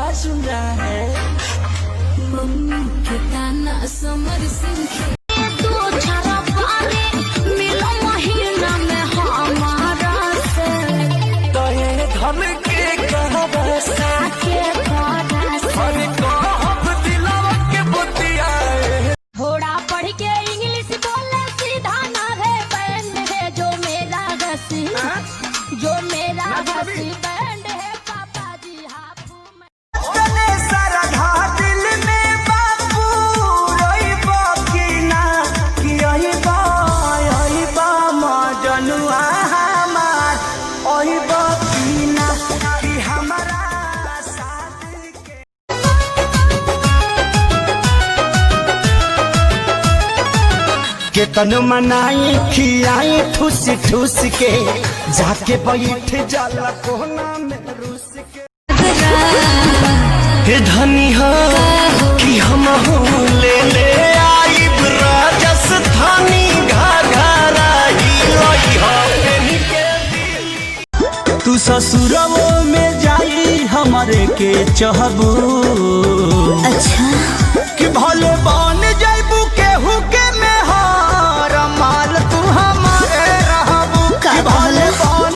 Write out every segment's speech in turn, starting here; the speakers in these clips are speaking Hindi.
क्या सुन रहा है? मम्मी के ताना समर सिंह तो छारा पारे मिलो महीना में हमारा से तो ये धन के कहा बसा के पारा से अरे कब दिलावा के बुतिया थोड़ा पढ़ के इंग्लिश बोले सीधा ना रे बैंड है जो मेरा घसी बैंड है पापा जी हाफू में चले सारा दिल में बापू रोई बकीना कि यही बा मजनुआ हमार ओही बकीना कि हमारा साथ के तनु मनाई खियाई ठूस ठूस के जाके बैठ जाला कोना में रूस के हे धनी हो कि हम ले आई राजस्थानी घाघरा ही तू ससुरवो में जाई हमारे के चहबू अच्छा कि भले बन जाइबू केहू के में हार माल तू हमारे रहबू कि भले बन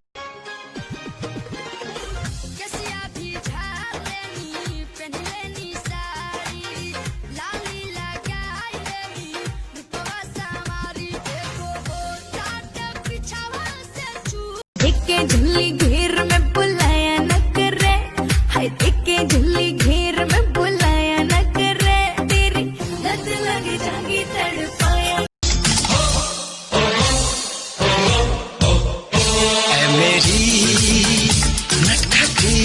कसिया भी झाड़ लेनी पहन लेनी साड़ी लाली लगाई लेनी रूपवा सामारी देखो हो टाट पिछावा से छू देखे झुल्ली घेर में बुलाया न करे हाय देखे झुल्ली घेर में बुलाया न करे तेरी लत लग जागी तड़पाया मेरी नटखटी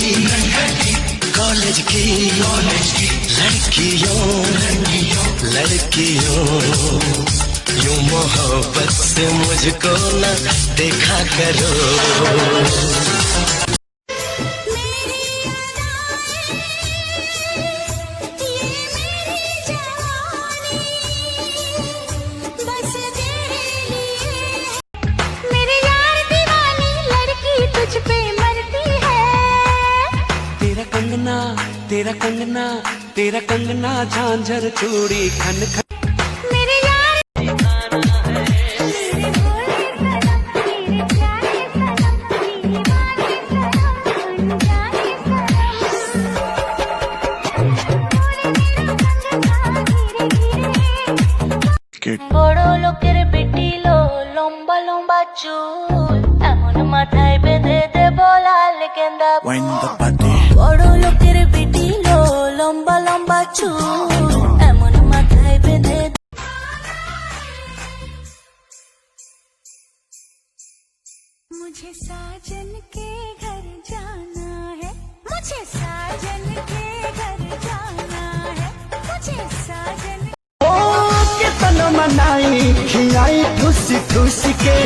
कॉलेज की लड़कियों यूं मोहब्बत से मुझको न देखा करो। तेरा कंगना झांझर चूड़ी खन खन मेरे यार বড় লোকের বেটি লো লম্বা লম্বা চুল এমন মাথায় বেঁধে দেব লাল গেন্দা বড় লোকের বেটি লো লম্বা লম্বা চুল এমন মাথায় বেঁধে मुझे साजन के घर जाना है मुझे साजन के घर जाना है मुझे साजन तन मनाई खियाई ठूस ठूस के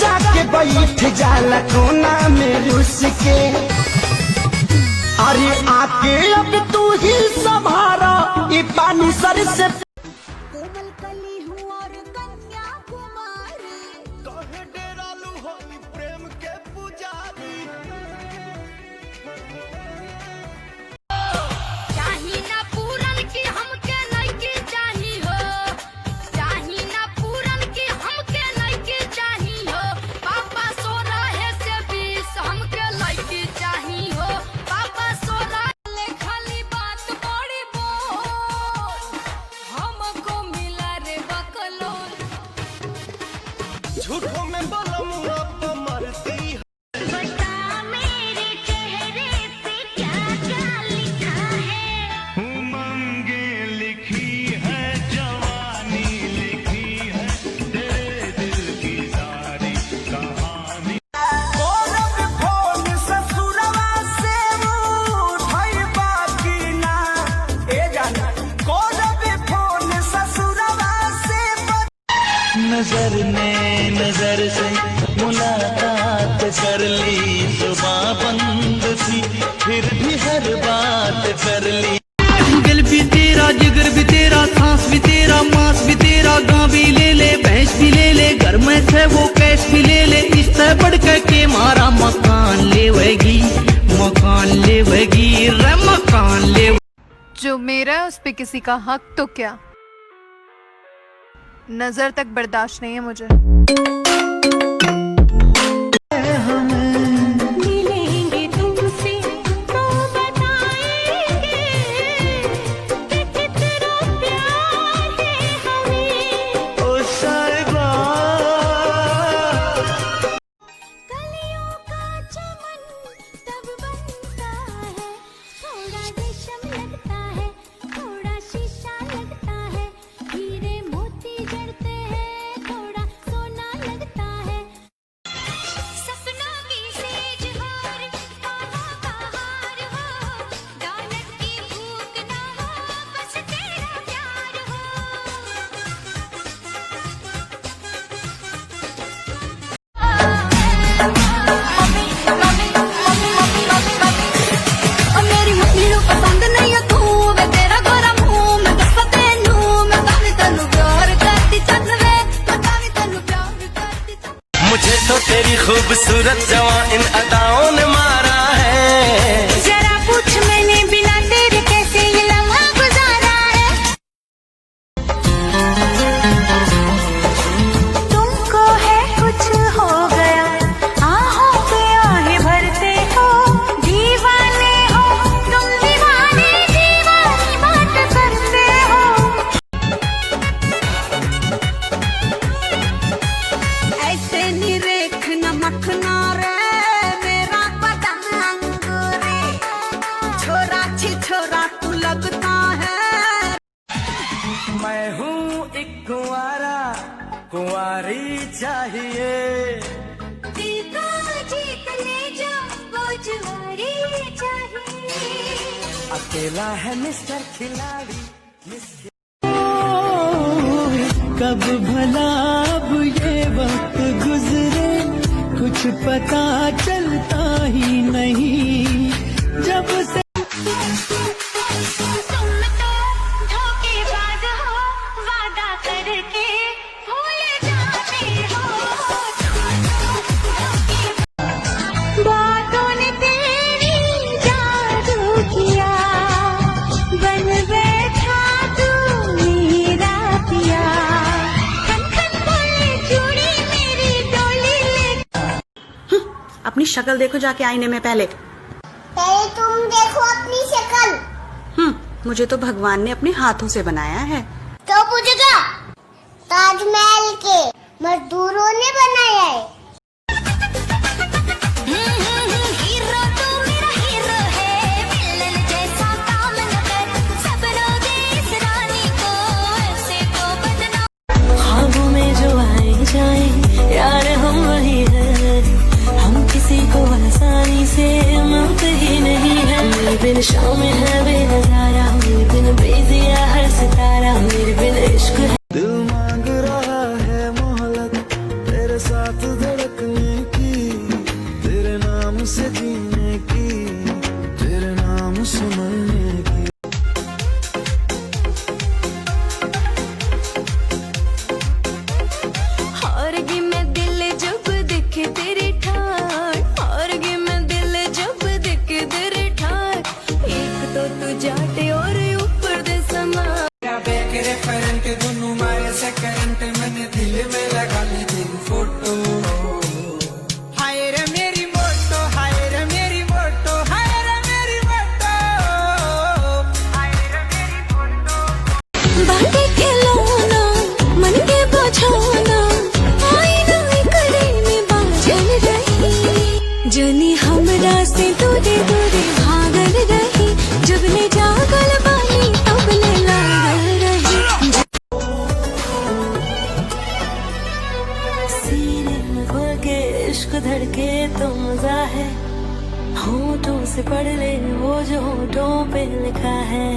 जाके बैठ जाला कोना में रूस के अरे आके अब तू ही संभारा ये पानी सर से कोमल कली हूँ और कन्या कुमारी कहे डेरालू होई प्रेम के पुजारी चाही ना पूरन की हमके लड़की चाही हो चाही ना पूरन की हमके लड़की चाही हो पापा सो रहे से 20 हमके लड़की चाही हो पापा सो रहे खाली बात बड़ी बोल हमको मिला रे बकलोल झूठों में बलम अब मरती बता मेरे चेहरे पे क्या क्या लिखा है उमंगे लिखी है जवानी लिखी है तेरे दिल की सारी कहानी कोरब फोन ससुरवा से उठाई बाकी ना ए जाना कोरब फोन ससुरवा से नजर ने नजर से मुलाकात कर ली जुबां बंद थी फिर भी हर बात कर ली दिल भी तेरा जिगर भी तेरा सांस भी तेरा मांस भी तेरा गां भी ले ले भैंस भी ले ले घर में से वो कैश भी ले ले इससे बढ़ के मारा मकान लेवेगी रे मकान ले जो मेरा है उस पे किसी का हक तो क्या, नजर तक बर्दाश्त नहीं है मुझे। मिलेंगे तुमसे तो बताएंगे कि कितना प्यार है हमें। ओ साहिबा कलियों का चमन तब बनता है, थोड़ा रेशम लगता है, थोड़ा शीशा लगता है, हीरे मोती जड़ते हैं, थोड़ा सोना लगता है। सपनों की सेज और ख्वाबों का हार हो, दौलत की भूख ना हो, बस तेरा प्यार हो। ओ मेरी मम्मी नू पसंद नहीं है तू वे तेरा गोरा मुंह मैं दस्सा तेनू मैं तावी तेनू प्यार करती चल वे मैं तावी तेनू प्यार करती चल। मुझे तो तेरी खूबसूरत जवां इन अदाओं ने मारा है। जरा पूछ मैंने बिना तेरे कैसे ये लम्हा गुजारा है। तुमको है कुछ हो गया, आहों पे आहें भरते हो, दीवाने हो तुम दीवाने, दीवानी बात करते हो। ऐसे नी रेख न मखना रे मेरा पतंग रे, छोरा छी छोरा तू लगता है। मैं हूँ एक कुंवारा, कुंवारी चाहिए। दिल को जीत ले जो वो जुआरी चाहिए। अकेला है मिस्टर खिलाड़ी। कब भला अब ये वक्त गुजरे, कुछ पता चलता ही नहीं जब से। तुम तो धोखेबाज हो, वादा करके भूल जाते हो। बातों ने तेरी जादू किया, बन बैठा तू मेरा पिया। खन खन बोले चूड़ी मेरी डोली ले। अपनी शक्ल देखो जाके आईने में पहले। पहले तुम देखो अपनी शक्ल। मुझे तो भगवान ने अपने हाथों से बनाया है। तो पूछेगा ताजमहल के मजदूरों ने बनाया है। हीरो तू मेरा हीरो है, विलन जैसा काम न कर, सब लोग इस रानी को ऐसे तो बदनाम। ख्वाबों में जो आए जाए यार हम वही है, हम किसी को आसानी से मिलते ही नहीं है। मेरे बिन शाम है बेनजारा, मेरे बिन बेजिया हर सितारा, मेरे बिन इश्क है। दिल मांग रहा है मोहलत तेरे साथ धड़कने की, तेरे नाम से जीने की, तेरे नाम से मरने की। हारगी मैं दिल जब देखे तेरी ठार, हारगी मैं दिल जब देखे तेरी ठार। एक तो तू जाटे और ऊपर दे समा। हाय रे मेरी मोटो, हाय रे मेरी मोटो, हाय रे मेरी मोटो, हाय रे मेरी मोटो। बाटे के लोना मन के बझाना, आईना करे में बाझल रही। जनी हमरा से दूरे दूरे भागल रही, जब ले जागल बानी तब ले लागल रही। सीने में खोल के इश्क धड़के तो मजा है, होठों से पढ़ ले वो जो होठों पे लिखा है।